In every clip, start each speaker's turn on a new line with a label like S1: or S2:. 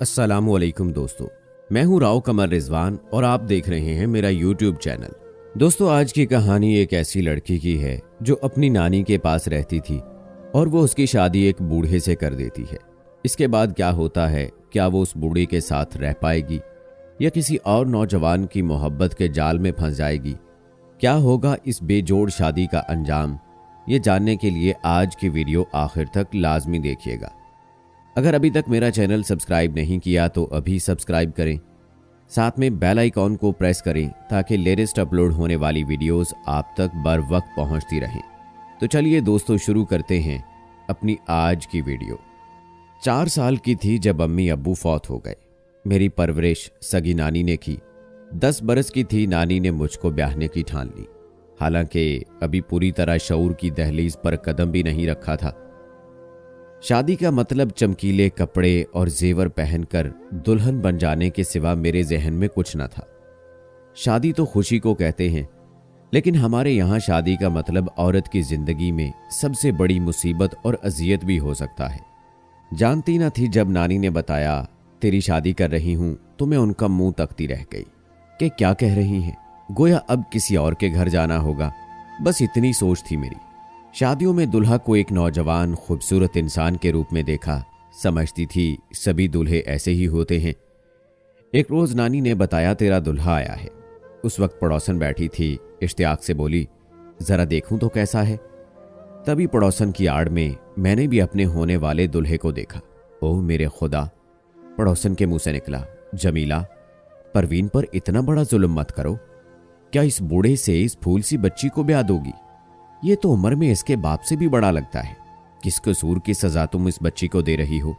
S1: अस्सलामुअलैकुम दोस्तों, मैं हूं राव कमर रिजवान और आप देख रहे हैं मेरा यूट्यूब चैनल। दोस्तों, आज की कहानी एक ऐसी लड़की की है जो अपनी नानी के पास रहती थी और वो उसकी शादी एक बूढ़े से कर देती है। इसके बाद क्या होता है, क्या वो उस बूढ़े के साथ रह पाएगी या किसी और नौजवान की मोहब्बत के जाल में फंस जाएगी? क्या होगा इस बेजोड़ शादी का अंजाम? ये जानने के लिए आज की वीडियो आखिर तक लाजमी देखिएगा। अगर अभी तक मेरा चैनल सब्सक्राइब नहीं किया तो अभी सब्सक्राइब करें, साथ में बेल आइकॉन को प्रेस करें ताकि लेटेस्ट अपलोड होने वाली वीडियोस आप तक बर वक्त पहुंचती रहें। तो चलिए दोस्तों, शुरू करते हैं अपनी आज की वीडियो। 4 साल की थी जब अम्मी अब्बू फौत हो गए। मेरी परवरिश सगी नानी ने की। 10 बरस की थी नानी ने मुझको ब्याहने की ठान ली। हालांकि अभी पूरी तरह शऊर की दहलीज पर कदम भी नहीं रखा था। शादी का मतलब चमकीले कपड़े और जेवर पहनकर दुल्हन बन जाने के सिवा मेरे जहन में कुछ न था। शादी तो खुशी को कहते हैं, लेकिन हमारे यहाँ शादी का मतलब औरत की जिंदगी में सबसे बड़ी मुसीबत और अजियत भी हो सकता है। जानती न थी, जब नानी ने बताया तेरी शादी कर रही हूं तो मैं उनका मुंह तकती रह गई कि क्या कह रही हैं, गोया अब किसी और के घर जाना होगा। बस इतनी सोच थी मेरी। शादियों में दुल्हा को एक नौजवान खूबसूरत इंसान के रूप में देखा। समझती थी सभी दूल्हे ऐसे ही होते हैं। एक रोज नानी ने बताया तेरा दुल्हा आया है। उस वक्त पड़ोसन बैठी थी, इश्तियाक से बोली जरा देखूं तो कैसा है। तभी पड़ोसन की आड़ में मैंने भी अपने होने वाले दुल्हे को देखा। ओह मेरे खुदा! पड़ोसन के मुंह से निकला, जमीला, परवीन पर इतना बड़ा जुल्म मत करो। क्या इस बूढ़े से इस फूल सी बच्ची को ब्याह दोगी? ये तो उम्र में इसके बाप से भी बड़ा लगता है। किस कसूर की सजा तुम इस बच्ची को दे रही हो?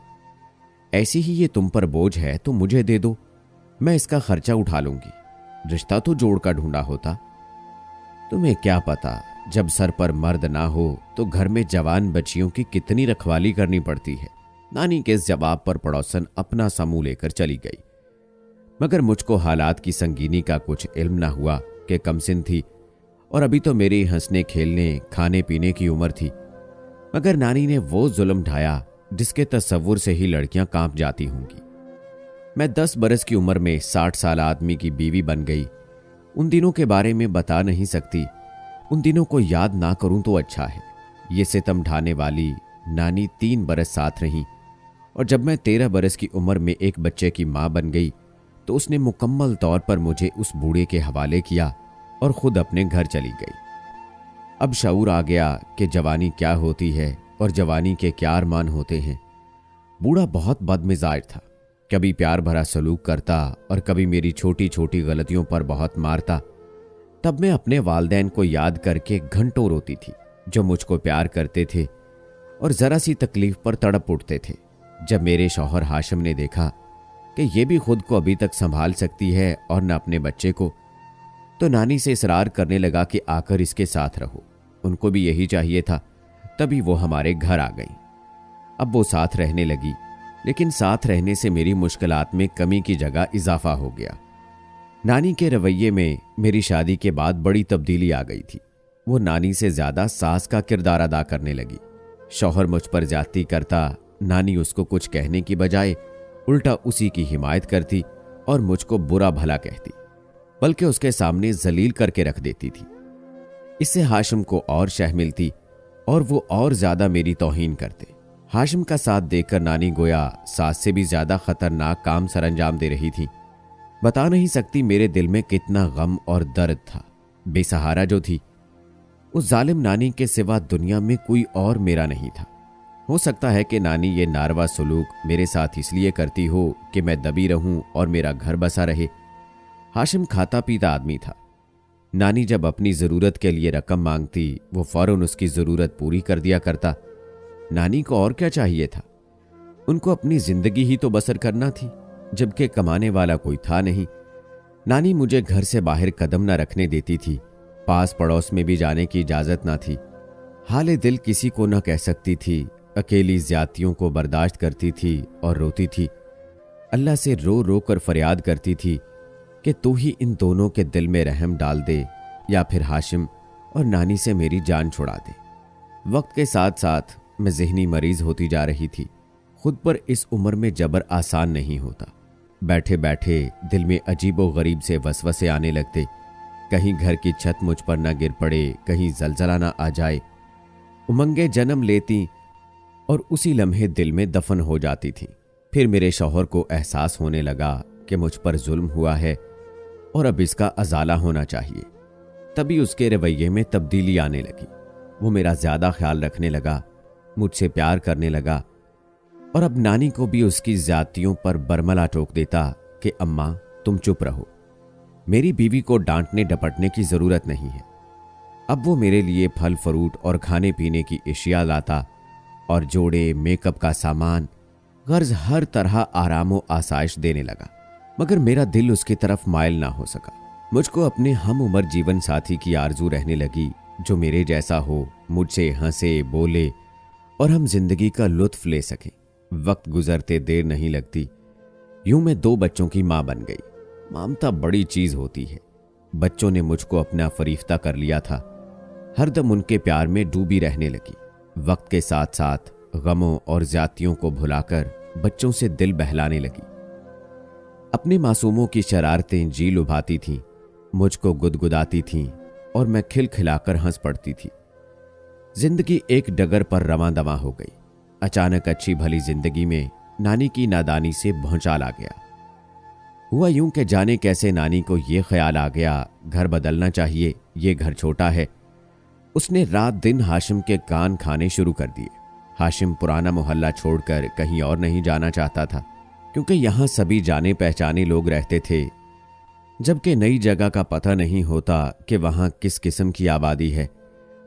S1: ऐसी ही ये तुम पर बोझ है तो मुझे दे दो, मैं इसका खर्चा उठा लूंगी। रिश्ता तो जोड़ का ढूंढा होता। तुम्हें क्या पता, जब सर पर मर्द ना हो तो घर में जवान बच्चियों की कितनी रखवाली करनी पड़ती है। नानी के इस जवाब पर पड़ोसन अपना सा मुंह लेकर चली गई। मगर मुझको हालात की संगीनी का कुछ इल्म ना हुआ कि कमसिन थी और अभी तो मेरी हंसने खेलने खाने पीने की उम्र थी। मगर नानी ने वो जुल्म ढाया जिसके तस्वुर से ही लड़कियां कांप जाती होंगी। मैं 10 बरस की उम्र में 60 साल आदमी की बीवी बन गई। उन दिनों के बारे में बता नहीं सकती। उन दिनों को याद ना करूं तो अच्छा है। ये सितम ढाने वाली नानी 3 बरस साथ रहीं और जब मैं 13 बरस की उम्र में एक बच्चे की मां बन गई तो उसने मुकम्मल तौर पर मुझे उस बूढ़े के हवाले किया और खुद अपने घर चली गई। अब शऊर आ गया कि जवानी क्या होती है और जवानी के क्या अरमान होते हैं। बूढ़ा बहुत बदमिजाज था, कभी प्यार भरा सलूक करता और कभी मेरी छोटी छोटी गलतियों पर बहुत मारता। तब मैं अपने वालदैन को याद करके घंटों रोती थी, जो मुझको प्यार करते थे और जरा सी तकलीफ पर तड़प उठते थे। जब मेरे शौहर हाशिम ने देखा कि ये भी खुद को अभी तक संभाल सकती है और न अपने बच्चे को, तो नानी से इसरार करने लगा कि आकर इसके साथ रहो। उनको भी यही चाहिए था। तभी वो हमारे घर आ गई। अब वो साथ रहने लगी, लेकिन साथ रहने से मेरी मुश्किलात में कमी की जगह इजाफा हो गया। नानी के रवैये में मेरी शादी के बाद बड़ी तब्दीली आ गई थी। वो नानी से ज्यादा सास का किरदार अदा करने लगी। शौहर मुझ पर ज्यादती करता, नानी उसको कुछ कहने की बजाय उल्टा उसी की हिमायत करती और मुझको बुरा भला कहती, बल्कि उसके सामने जलील करके रख देती थी। इससे हाशिम को और शह मिलती और वो और ज्यादा मेरी तौहीन करते। हाशिम का साथ देखकर नानी गोया सास से भी ज्यादा खतरनाक काम सरंजाम दे रही थी। बता नहीं सकती मेरे दिल में कितना गम और दर्द था। बेसहारा जो थी, उस जालिम नानी के सिवा दुनिया में कोई और मेरा नहीं था। हो सकता है कि नानी ये नारवा सलूक मेरे साथ इसलिए करती हो कि मैं दबी रहूं और मेरा घर बसा रहे। हाशिम खाता पीता आदमी था। नानी जब अपनी जरूरत के लिए रकम मांगती, वो फौरन उसकी जरूरत पूरी कर दिया करता। नानी को और क्या चाहिए था? उनको अपनी जिंदगी ही तो बसर करना थी, जबकि कमाने वाला कोई था नहीं। नानी मुझे घर से बाहर कदम न रखने देती थी। पास पड़ोस में भी जाने की इजाजत ना थी। हाले दिल किसी को न कह सकती थी। अकेली ज्यादतियों को बर्दाश्त करती थी और रोती थी। अल्लाह से रो रो कर फरियाद करती थी कि तू ही इन दोनों के दिल में रहम डाल दे या फिर हाशिम और नानी से मेरी जान छुड़ा दे। वक्त के साथ साथ मैं ज़हनी मरीज होती जा रही थी। खुद पर इस उम्र में जबर आसान नहीं होता। बैठे बैठे दिल में अजीबो गरीब से वसवसे आने लगते। कहीं घर की छत मुझ पर न गिर पड़े, कहीं जलजला न आ जाए। उमंगें जन्म लेती और उसी लम्हे दिल में दफन हो जाती थी। फिर मेरे शौहर को एहसास होने लगा कि मुझ पर जुल्म हुआ है और अब इसका अजाला होना चाहिए। तभी उसके रवैये में तब्दीली आने लगी। वो मेरा ज्यादा ख्याल रखने लगा, मुझसे प्यार करने लगा और अब नानी को भी उसकी ज्यादतियों पर बरमला टोक देता कि अम्मा तुम चुप रहो, मेरी बीवी को डांटने डपटने की जरूरत नहीं है। अब वो मेरे लिए फल फ्रूट और खाने पीने की अशिया लाता और जोड़े, मेकअप का सामान, गर्ज हर तरह आरामो आसाइश देने लगा। मगर मेरा दिल उसकी तरफ मायल ना हो सका। मुझको अपने हम उम्र जीवन साथी की आरजू रहने लगी, जो मेरे जैसा हो, मुझसे हंसे बोले और हम जिंदगी का लुत्फ ले सकें। वक्त गुजरते देर नहीं लगती, यूं मैं 2 बच्चों की मां बन गई। ममता बड़ी चीज होती है। बच्चों ने मुझको अपना फरीफ्ता कर लिया था। हरदम उनके प्यार में डूबी रहने लगी। वक्त के साथ साथ गमों और ज्यादतियों को भुलाकर बच्चों से दिल बहलाने लगी। अपने मासूमों की शरारतें जी लुभाती थीं, मुझको गुदगुदाती थीं और मैं खिलखिलाकर हंस पड़ती थी। जिंदगी एक डगर पर रवां दवां हो गई। अचानक अच्छी भली जिंदगी में नानी की नादानी से भौचाल आ गया। हुआ यूं कि जाने कैसे नानी को यह ख्याल आ गया, घर बदलना चाहिए, ये घर छोटा है। उसने रात दिन हाशिम के कान खाने शुरू कर दिए। हाशिम पुराना मोहल्ला छोड़कर कहीं और नहीं जाना चाहता था, क्योंकि यहां सभी जाने पहचाने लोग रहते थे, जबकि नई जगह का पता नहीं होता कि वहां किस किस्म की आबादी है।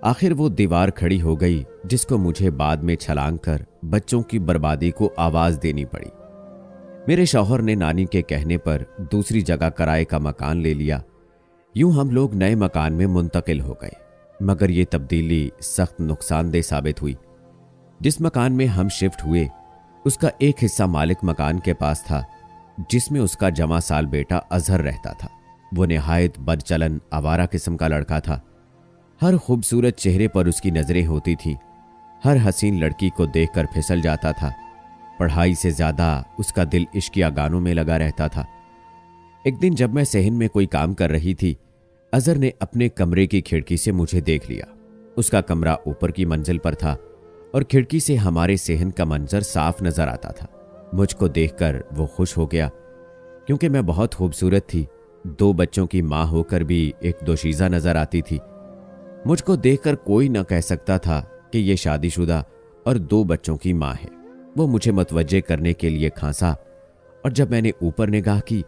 S1: आखिर वो दीवार खड़ी हो गई, जिसको मुझे बाद में छलांग कर बच्चों की बर्बादी को आवाज देनी पड़ी। मेरे शौहर ने नानी के कहने पर दूसरी जगह किराए का मकान ले लिया। यूं हम लोग नए मकान में मुंतकिल हो गए। मगर ये तब्दीली सख्त नुकसानदेह साबित हुई। जिस मकान में हम शिफ्ट हुए, उसका एक हिस्सा मालिक मकान के पास था, जिसमें उसका जमा साल बेटा अजहर रहता था। वो निहायत बदचलन आवारा किस्म का लड़का था। हर खूबसूरत चेहरे पर उसकी नजरें होती थीं। हर हसीन लड़की को देखकर फिसल जाता था। पढ़ाई से ज्यादा उसका दिल इश्किया गानों में लगा रहता था। एक दिन जब मैं सेहन में कोई काम कर रही थी, अजहर ने अपने कमरे की खिड़की से मुझे देख लिया। उसका कमरा ऊपर की मंजिल पर था और खिड़की से हमारे सेहन का मंजर साफ नजर आता था। मुझको देखकर वो खुश हो गया, क्योंकि मैं बहुत खूबसूरत थी। 2 बच्चों की मां होकर भी एक दोशीज़ा नजर आती थी। मुझको देखकर कोई न कह सकता था कि ये शादीशुदा और 2 बच्चों की मां है। वो मुझे मतवज्जे करने के लिए खांसा और जब मैंने ऊपर निगाह की,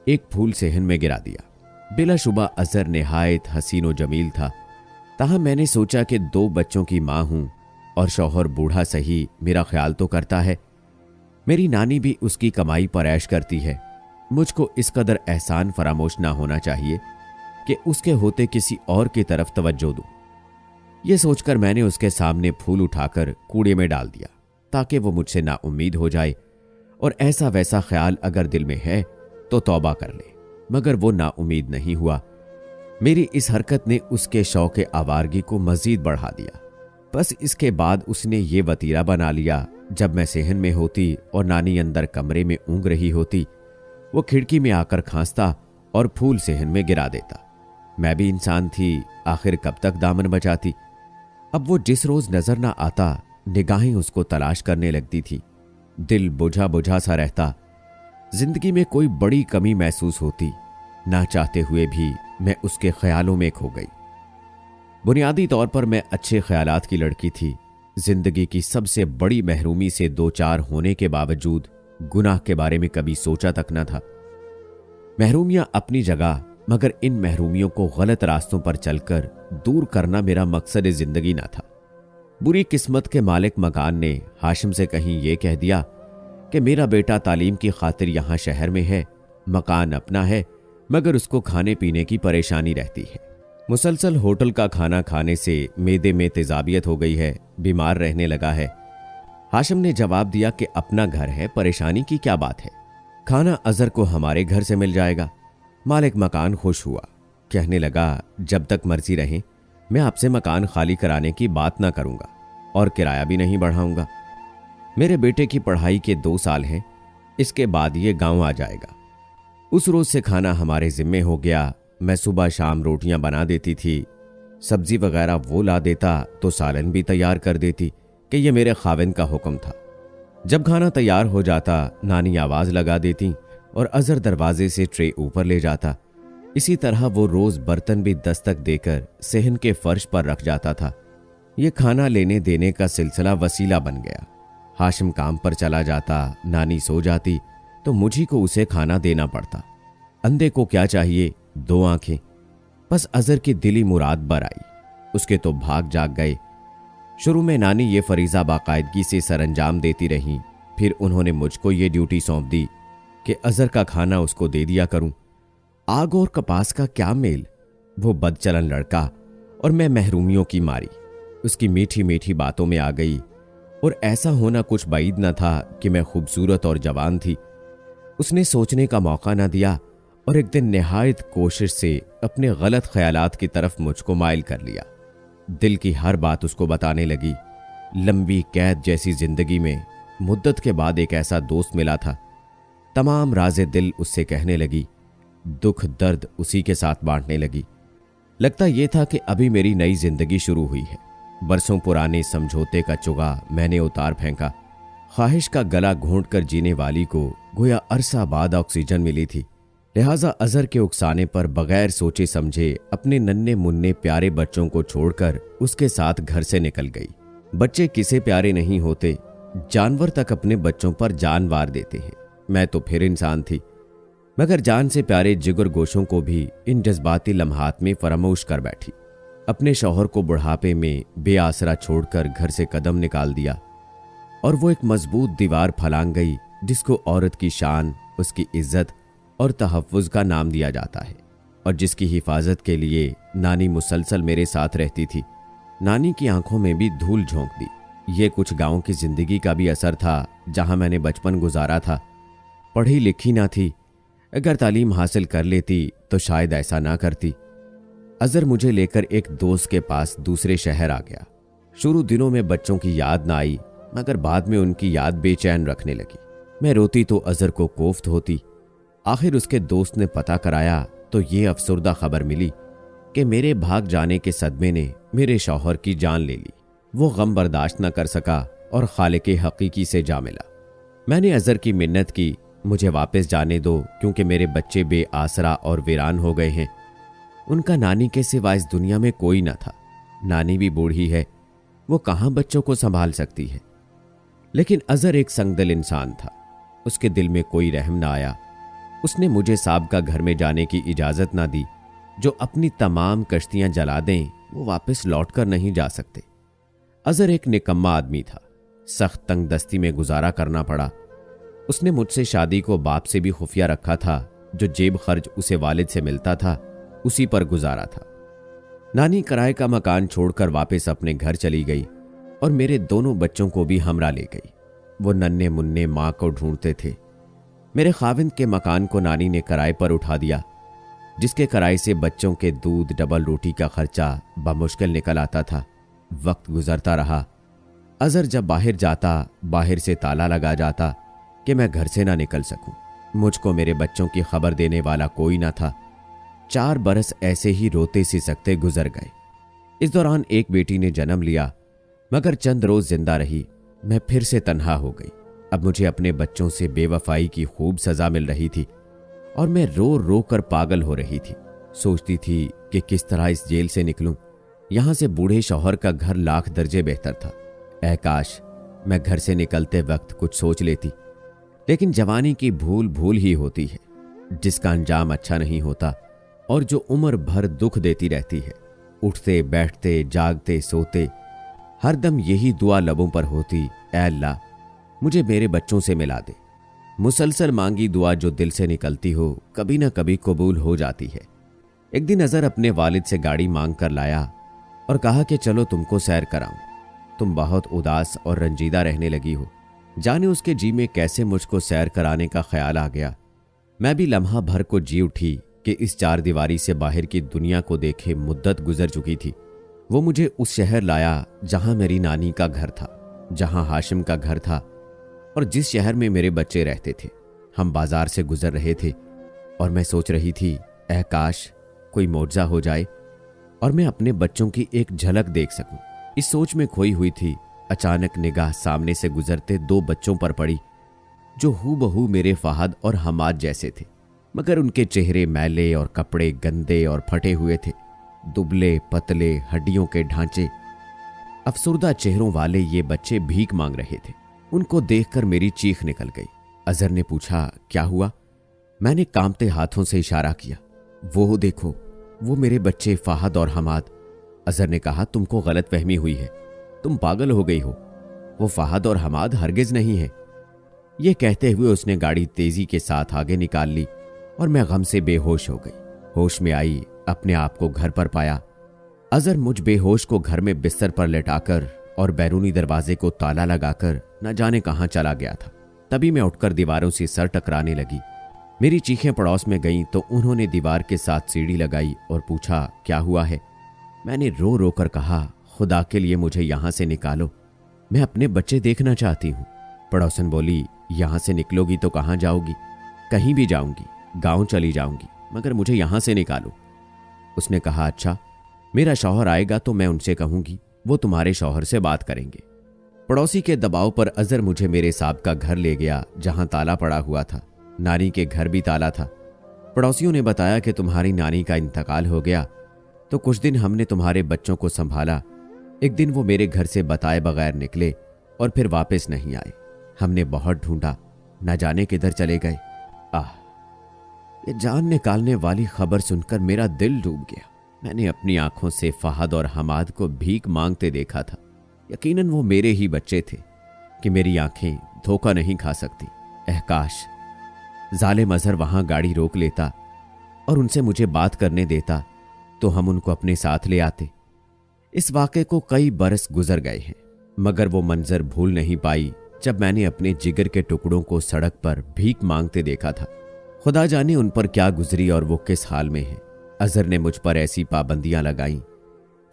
S1: एक फूल सेहन में गिरा दिया। बिलाशुबा अजहर निहायत हसीन व जमील था। ताहम मैंने सोचा कि 2 बच्चों की मां हूं और शौहर बूढ़ा सही, मेरा ख्याल तो करता है। मेरी नानी भी उसकी कमाई पर ऐश करती है। मुझको इस कदर एहसान फरामोश ना होना चाहिए कि उसके होते किसी और की तरफ तवज्जो दूं। यह सोचकर मैंने उसके सामने फूल उठाकर कूड़े में डाल दिया, ताकि वो मुझसे नाउम्मीद हो जाए और ऐसा वैसा ख्याल अगर दिल में है तो तौबा कर ले। मगर वो नाउम्मीद नहीं हुआ। मेरी इस हरकत ने उसके शौक़ आवारगी को मजीद बढ़ा दिया। बस इसके बाद उसने ये वतीरा बना लिया, जब मैं सेहन में होती और नानी अंदर कमरे में ऊँग रही होती, वो खिड़की में आकर खांसता और फूल सेहन में गिरा देता। मैं भी इंसान थी, आखिर कब तक दामन बचाती। अब वो जिस रोज नजर ना आता, निगाहें उसको तलाश करने लगती थी। दिल बुझा बुझा सा रहता। जिंदगी में कोई बड़ी कमी महसूस होती। ना चाहते हुए भी मैं उसके ख्यालों में खो गई। बुनियादी तौर पर मैं अच्छे ख्यालात की लड़की थी। जिंदगी की सबसे बड़ी महरूमी से 2-4 होने के बावजूद गुनाह के बारे में कभी सोचा तक न था। महरूमियां अपनी जगह, मगर इन महरूमियों को गलत रास्तों पर चलकर दूर करना मेरा मकसद जिंदगी न था। बुरी किस्मत के मालिक मकान ने हाशिम से कहीं यह कह दिया कि मेरा बेटा तालीम की खातिर यहां शहर में है, मकान अपना है, मगर उसको खाने पीने की परेशानी रहती है। मुसलसल होटल का खाना खाने से मेदे में तेजाबियत हो गई है, बीमार रहने लगा है। हाशिम ने जवाब दिया कि अपना घर है, परेशानी की क्या बात है, खाना अजहर को हमारे घर से मिल जाएगा। मालिक मकान खुश हुआ, कहने लगा जब तक मर्जी रहे मैं आपसे मकान खाली कराने की बात ना करूंगा और किराया भी नहीं बढ़ाऊंगा। मेरे बेटे की पढ़ाई के 2 साल हैं, इसके बाद ये गांव आ जाएगा। उस रोज से खाना हमारे जिम्मे हो गया। मैं सुबह शाम रोटियां बना देती थी, सब्जी वगैरह वो ला देता तो सालन भी तैयार कर देती कि ये मेरे खाविंद का हुक्म था। जब खाना तैयार हो जाता नानी आवाज लगा देती और अजहर दरवाजे से ट्रे ऊपर ले जाता। इसी तरह वो रोज बर्तन भी दस्तक देकर सेहन के फर्श पर रख जाता था। ये खाना लेने देने का सिलसिला वसीला बन गया। हाशिम काम पर चला जाता, नानी सो जाती तो मुझी को उसे खाना देना पड़ता। अंधे को क्या चाहिए, 2 आंखें। बस अजहर की दिली मुराद बर आई, उसके तो भाग जाग गए। शुरू में नानी ये फरीजा बाकायदगी से सरंजाम देती रहीं, फिर उन्होंने मुझको ये ड्यूटी सौंप दी कि अजहर का खाना उसको दे दिया करूं। आग और कपास का क्या मेल, वो बदचलन लड़का और मैं महरूमियों की मारी। उसकी मीठी मीठी बातों में आ गई और ऐसा होना कुछ बाईद न था कि मैं खूबसूरत और जवान थी। उसने सोचने का मौका न दिया और एक दिन निहायत कोशिश से अपने गलत ख्यालात की तरफ मुझको माइल कर लिया। दिल की हर बात उसको बताने लगी। लंबी कैद जैसी जिंदगी में मुद्दत के बाद एक ऐसा दोस्त मिला था। तमाम राज़े दिल उससे कहने लगी, दुख दर्द उसी के साथ बांटने लगी। लगता यह था कि अभी मेरी नई जिंदगी शुरू हुई है। बरसों पुराने समझौते का चुगा मैंने उतार फेंका। ख्वाहिश का गला घोंटकर जीने वाली को गोया अरसा बाद ऑक्सीजन मिली थी। लिहाजा अजहर के उकसाने पर बगैर सोचे समझे अपने नन्हे मुन्ने प्यारे बच्चों को छोड़कर उसके साथ घर से निकल गई। बच्चे किसे प्यारे नहीं होते, जानवर तक अपने बच्चों पर जान वार देते हैं। मैं तो फिर इंसान थी, मगर जान से प्यारे जिगर गोशों को भी इन जज्बाती लम्हात में फरामोश कर बैठी। अपने शौहर को बुढ़ापे में बेआसरा छोड़कर घर से कदम निकाल दिया और वो एक मजबूत दीवार फलांग गई जिसको औरत की शान, उसकी इज्जत और तहफ़्फ़ुज़ का नाम दिया जाता है और जिसकी हिफाजत के लिए नानी मुसलसल मेरे साथ रहती थी। नानी की आंखों में भी धूल झोंक दी। ये कुछ गांव की जिंदगी का भी असर था जहां मैंने बचपन गुजारा था। पढ़ी लिखी ना थी, अगर तालीम हासिल कर लेती तो शायद ऐसा ना करती। अजहर मुझे लेकर एक दोस्त के पास दूसरे शहर आ गया। शुरू दिनों में बच्चों की याद ना आई, मगर बाद में उनकी याद बेचैन रखने लगी। मैं रोती तो अजहर को कोफ्त होती। आखिर उसके दोस्त ने पता कराया तो ये अफसुर्दा खबर मिली कि मेरे भाग जाने के सदमे ने मेरे शौहर की जान ले ली। वो गम बर्दाश्त न कर सका और खालिक हकीकी से जा मिला। मैंने अजहर की मिन्नत की, मुझे वापस जाने दो क्योंकि मेरे बच्चे बेआसरा और वीरान हो गए हैं। उनका नानी के सिवा इस दुनिया में कोई न था। नानी भी बूढ़ी है, वो कहाँ बच्चों को संभाल सकती है। लेकिन अजहर एक संगदिल इंसान था, उसके दिल में कोई रहम न आया। उसने मुझे साहब का घर में जाने की इजाजत ना दी। जो अपनी तमाम कश्तियां जला दें वो वापस लौट कर नहीं जा सकते। अजहर एक निकम्मा आदमी था, सख्त तंग दस्ती में गुजारा करना पड़ा। उसने मुझसे शादी को बाप से भी खुफिया रखा था। जो जेब खर्च उसे वालिद से मिलता था उसी पर गुजारा था। नानी किराए का मकान छोड़कर वापस अपने घर चली गई और मेरे दोनों बच्चों को भी हमरा ले गई। वो नन्हे मुन्ने माँ को ढूंढते थे। मेरे खाविंद के मकान को नानी ने किराए पर उठा दिया, जिसके किराए से बच्चों के दूध डबल रोटी का खर्चा बमुश्किल निकल आता था। वक्त गुजरता रहा। अजहर जब बाहर जाता बाहर से ताला लगा जाता कि मैं घर से ना निकल सकूं। मुझको मेरे बच्चों की खबर देने वाला कोई ना था। 4 बरस ऐसे ही रोते सिसकते गुजर गए। इस दौरान एक बेटी ने जन्म लिया, मगर चंद रोज जिंदा रही। मैं फिर से तन्हा हो गई। अब मुझे अपने बच्चों से बेवफाई की खूब सजा मिल रही थी और मैं रो रो कर पागल हो रही थी। सोचती थी कि किस तरह इस जेल से निकलूं। यहां से बूढ़े शौहर का घर लाख दर्जे बेहतर था। ऐ काश मैं घर से निकलते वक्त कुछ सोच लेती। लेकिन जवानी की भूल भूल ही होती है, जिसका अंजाम अच्छा नहीं होता और जो उम्र भर दुख देती रहती है। उठते बैठते जागते सोते हरदम यही दुआ लबों पर होती, ऐ अल्लाह मुझे मेरे बच्चों से मिला दे। मुसलसल मांगी दुआ जो दिल से निकलती हो कभी ना कभी कबूल हो जाती है। एक दिन अजहर अपने वालिद से गाड़ी मांग कर लाया और कहा कि चलो तुमको सैर कराऊं। तुम बहुत उदास और रंजीदा रहने लगी हो। जाने उसके जी में कैसे मुझको सैर कराने का ख्याल आ गया। मैं भी लम्हा भर को जी उठी कि इस 4 दीवारी से बाहर की दुनिया को देखे मुद्दत गुजर चुकी थी। वो मुझे उस शहर लाया जहां मेरी नानी का घर था, जहां हाशिम का घर था और जिस शहर में मेरे बच्चे रहते थे। हम बाजार से गुजर रहे थे और मैं सोच रही थी, काश कोई मौजज़ा हो जाए और मैं अपने बच्चों की एक झलक देख सकूं। इस सोच में खोई हुई थी। अचानक निगाह सामने से गुजरते 2 बच्चों पर पड़ी जो हूबहू मेरे फहद और हमाद जैसे थे, मगर उनके चेहरे मैले और कपड़े गंदे और फटे हुए थे। दुबले पतले, हड्डियों के ढांचे, अफसुर्दा चेहरों वाले ये बच्चे भीख मांग रहे थे। उनको देखकर मेरी चीख निकल गई। अजहर ने पूछा, क्या हुआ? मैंने कांपते हाथों से इशारा किया। वो देखो, वो मेरे बच्चे फहद और हमाद। अजहर ने कहा, तुमको गलतफहमी हुई है, तुम पागल हो गई हो। वो फहद और हमाद हरगिज नहीं है। ये कहते हुए उसने गाड़ी तेजी के साथ आगे निकाल ली और मैं गम से बेहोश हो गई। होश में आई, अपने आप को घर पर पाया। अजहर मुझ बेहोश को घर में बिस्तर पर लेटाकर और बैरूनी दरवाजे को ताला लगाकर न जाने कहां चला गया था। तभी मैं उठकर दीवारों से सर टकराने लगी। मेरी चीखें पड़ोस में गईं तो उन्होंने दीवार के साथ सीढ़ी लगाई और पूछा, क्या हुआ है? मैंने रो रो कर कहा, खुदा के लिए मुझे यहां से निकालो, मैं अपने बच्चे देखना चाहती हूं। पड़ोसन बोली, यहां से निकलोगी तो कहां जाओगी? कहीं भी जाऊंगी, गांव चली जाऊंगी, मगर मुझे यहां से निकालो। उसने कहा, अच्छा, मेरा शौहर आएगा तो मैं उनसे कहूंगी, वो तुम्हारे शौहर से बात करेंगे। पड़ोसी के दबाव पर अजहर मुझे मेरे साहब का घर ले गया, जहां ताला पड़ा हुआ था। नानी के घर भी ताला था। पड़ोसियों ने बताया कि तुम्हारी नानी का इंतकाल हो गया, तो कुछ दिन हमने तुम्हारे बच्चों को संभाला। एक दिन वो मेरे घर से बताए बगैर निकले और फिर वापस नहीं आए। हमने बहुत ढूंढा, न जाने किधर चले गए। ये जान निकालने वाली खबर सुनकर मेरा दिल डूब गया। मैंने अपनी आंखों से फहद और हमाद को भीख मांगते देखा था। यकीनन वो मेरे ही बच्चे थे कि मेरी आंखें धोखा नहीं खा सकती। काश जालिम अजहर वहां गाड़ी रोक लेता और उनसे मुझे बात करने देता तो हम उनको अपने साथ ले आते। इस वाक़े को कई बरस गुजर गए हैं, मगर वो मंजर भूल नहीं पाई जब मैंने अपने जिगर के टुकड़ों को सड़क पर भीख मांगते देखा था। खुदा जाने उन पर क्या गुजरी और वो किस हाल में है। अजहर ने मुझ पर ऐसी पाबंदियां लगाईं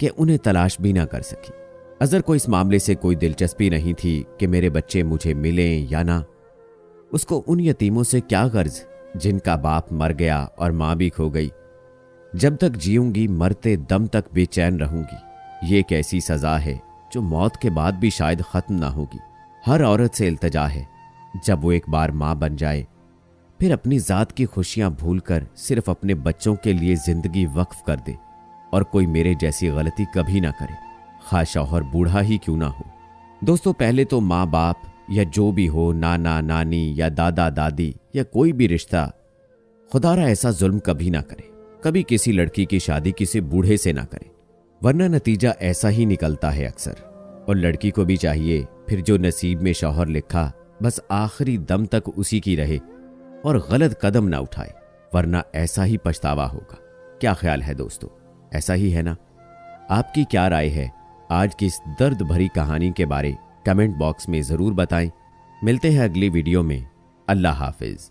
S1: कि उन्हें तलाश भी ना कर सकी। अजहर को इस मामले से कोई दिलचस्पी नहीं थी कि मेरे बच्चे मुझे मिलें या ना। उसको उन यतीमों से क्या गर्ज जिनका बाप मर गया और मां भी खो गई। जब तक जीऊंगी मरते दम तक बेचैन रहूंगी। ये एक ऐसी सजा है जो मौत के बाद भी शायद खत्म ना होगी। हर औरत से इल्तजा है, जब वो एक बार मां बन जाए फिर अपनी जात की खुशियां भूलकर सिर्फ अपने बच्चों के लिए जिंदगी वक्फ कर दे और कोई मेरे जैसी गलती कभी ना करे, खा शौहर बूढ़ा ही क्यों ना हो। दोस्तों, पहले तो माँ बाप या जो भी हो, नाना नानी या दादा दादी या कोई भी रिश्ता, खुदारा ऐसा जुल्म कभी ना करे। कभी किसी लड़की की शादी किसी बूढ़े से ना करे, वरना नतीजा ऐसा ही निकलता है अक्सर। और लड़की को भी चाहिए फिर जो नसीब में शौहर लिखा बस आखिरी दम तक उसी की रहे और गलत कदम ना उठाए, वरना ऐसा ही पछतावा होगा। क्या ख्याल है दोस्तों, ऐसा ही है ना? आपकी क्या राय है आज की इस दर्द भरी कहानी के बारे? कमेंट बॉक्स में जरूर बताएं। मिलते हैं अगली वीडियो में। अल्लाह हाफिज।